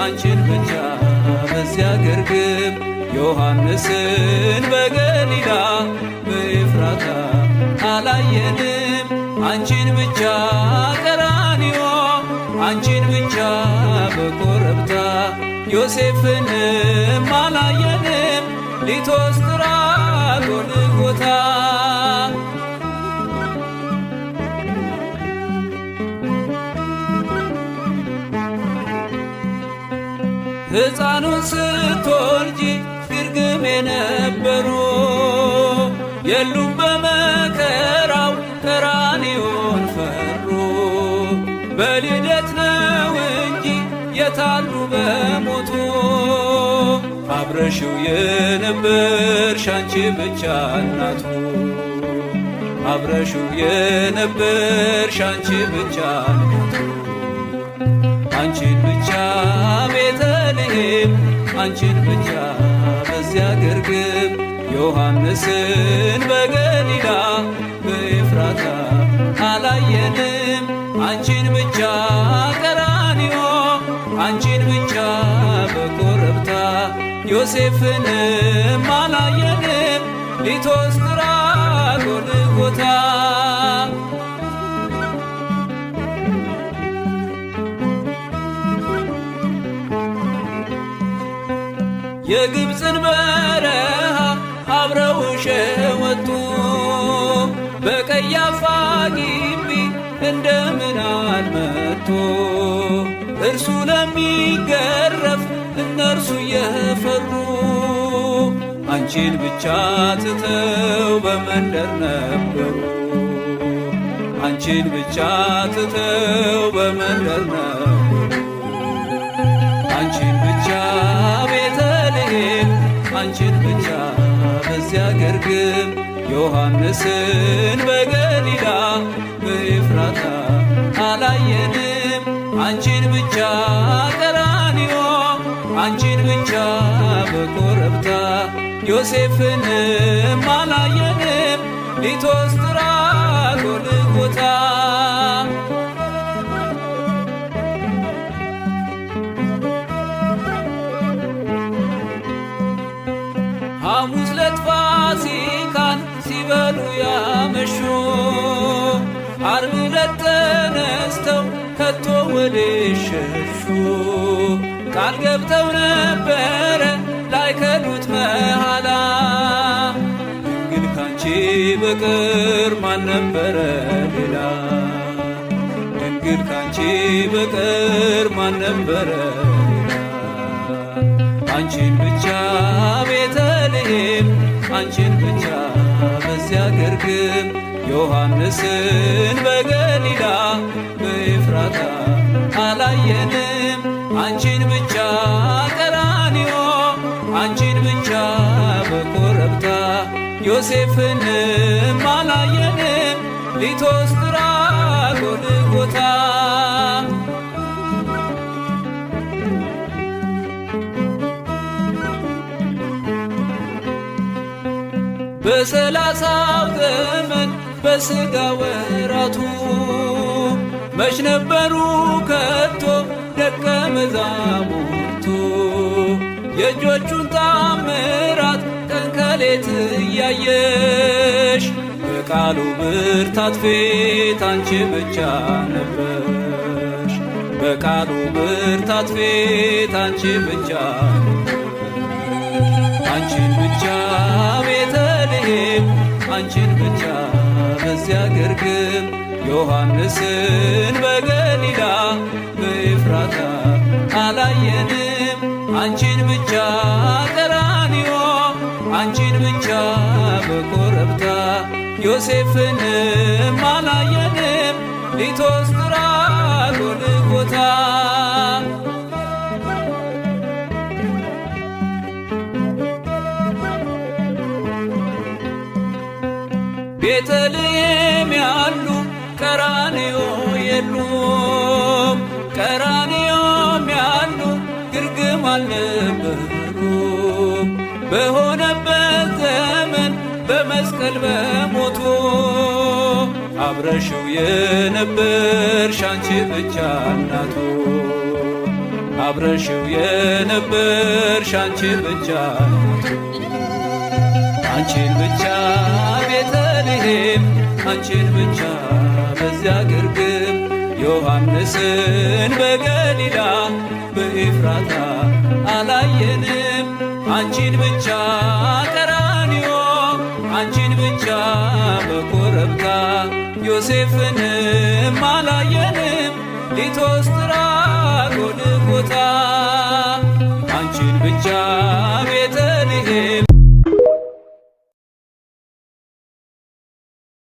አንቺን ብቻ በዚያ ግርግም ዮሐንስን በገሊላ በኤፍራታ አላየንም አንቺን ብቻ ቀራንዮ አንቺን ብቻ በኮረብታ ዮሴፍንም አላየንም ሊቶስጥራ ጎልጎታ ሕፃኑን ስትወልጂ ግርግም የነበሩ የሉም በመከራው ቀራንዮን ፈሩ። በልደት ነው እንጂ የታሉ በሞቱ አብረሽው የነበርሽ አንቺ ብቻ እናቱ አብረሽው የነበርሽ አንቺ ብቻ እናቱ አንቺን ብቻ ቤተልሔም አንቺን ብቻ በዚያ ግርግም ዮሐንስን በገሊላ በኤፍራታ አላየንም አንቺን ብቻ ቀራንዮ አንቺን ብቻ በኮረብታ ዮሴፍንም አላየንም ሊቶስጥራ ጎልጎታ የግብፅን በረሃ አብረው ሸወጡ በቀያፋ ግቢ እንደምን አልመጡ እርሱ ለሚገረፍ እነርሱ እየፈሩ አንቺን ብቻ ትተው በመንደር ነበሩ አንቺን ብቻ ትተው በመንደር ነበሩ አንቺን ብቻ ቤተልሔም አንቺን ብቻ በዚያ ግርግም ዮሐንስን በገሊላ በኤፍራታ አላየንም አንቺን ብቻ ቀራንዮ አንቺን ብቻ በኮረብታ ዮሴፍንም አላየንም ሊቶስጥራ ጎልጎታ ሐሙስ ዕለት ፋሲካን ሲበሉ ያመሹ ዓርብ ዕለት ተነስተው ከቶ ወዴት ሸሹ ቃል ገብተው ነበረ ላይከዱት መሃላ ድንግል ካንቺ በቀር ማን ነበረ ሌላ ድንግል ካንቺ በቀር ማን ነበረ ሌላ አንቺን ብቻ ቤተልሔም አንቺን ብቻ በዚያ ግርግም ዮሐንስን በገሊላ በኤፍራታ አላየንም አንቺን ብቻ ቀራንዮ አንቺን ብቻ በኮረብታ ዮሴፍንም አላየንም ሊቶስጥራ ጎልጎታ በሰላሳው ዘመን በሥጋ ወራቱ መች ነበሩ ከቶ ደቀ መዛሙርቱ የእጆቹን ታምራት ቀን ከሌት እያየሽ በቃሉ ብርታት ፊት አንቺ ብቻ ነበርሽ በቃሉ ብርታት ፊት አንቺ ብቻ አንቺን ብቻ ቤተልሔም አንቺን ብቻ በዚያ ግርግም ዮሐንስን በገሊላ በኤፍራታ አላየንም አንቺን ብቻ ቀራንዮ አንቺን ብቻ በኮረብታ ዮሴፍንም አላየንም ሊቶስጥራ ጎልጎታ ቤተልሔም ያሉ ቀራንዮ የሉም ቀራንዮም ያሉ ግርግም አልነበሩም በሆነበት ዘመን በመስቀል በሞቱ አብረሽው የነበርሽ አንቺ ብቻ እናቱ አብረሽው የነበርሽ አንቺ ብቻ አንቺን ብቻ ቤተልሔም አንቺን ብቻ በዚያ ግርግም ዮሐንስን በገሊላ በኤፍራታ አላየንም። አንቺን ብቻ ቀራንዮ አንቺን ብቻ በኮረብታ ዮሴፍንም አላየንም ሊቶስጥራ ጎልጎታ አንቺን ብቻ